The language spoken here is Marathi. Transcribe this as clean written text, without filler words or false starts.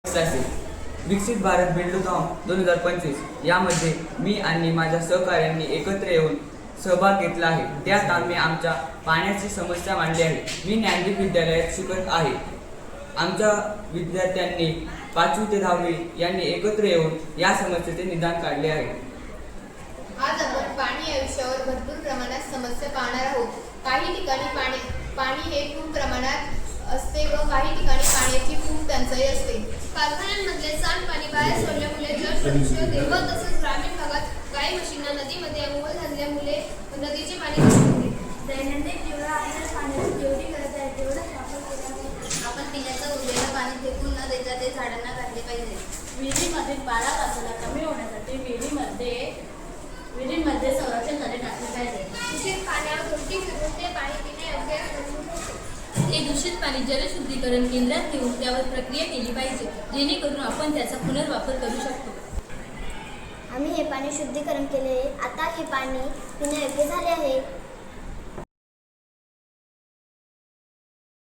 असेल. विकसित भारत बिल्डथॉन 2025 यामध्ये मी आणि माझ्या सहकाऱ्यांनी एकत्र येऊन सहभाग घेतला आहे. त्यात आम्ही आमच्या पाण्याची समस्या मांडली आहे. मी ज्ञानदीप विद्यालयात शिकत आहे. आमच्या विद्यार्थ्यांनी 5वी ते 10वी यांनी एकत्र येऊन या समस्येचे निदान काढले आहे. आज आपण पाणी या विषयावर भरपूर प्रमाणात समस्या पाहणार आहोत. काही ठिकाणी पाणी हे खूप प्रमाणात असते व काही ठिकाणी पाण्याची खूप टंचाई असते. कारखान्यांमधले सांडपाणी बाहेर सोडल्यामुळे जल प्रदूषण होते व तसंच ग्रामीण भागात गाई म्हशींना नदीमध्ये अंघोळ घालल्यामुळे नदीचे पाणी दूषित होते. दैनंदिन जीवनात आपल्याला पाण्याची जेवढी गरज आहे तेवढाच वापर केला पाहिजे. आपण पिण्याचं उरलेलं पाणी फेकून न देता ते झाडांना घातले पाहिजे. विहिरीमधील पारा पाचोळा कमी होण्यासाठी विहिरीमध्ये संरक्षण झाले टाकले पाहिजे. दूषित पाण्यावर उलटी फिरून ते पाणी पिणे योग्य नसते. हे दूषित पाणी जलशुद्धीकरण केंद्रात नेऊन त्यावर प्रक्रिया केली पाहिजे, जेणेकरून आपण त्याचा पुनर्वापर करू शकतो. आम्ही हे पाणी शुद्धीकरण केले. आता हे पाणी पिण्यायोग्य झाले आहे.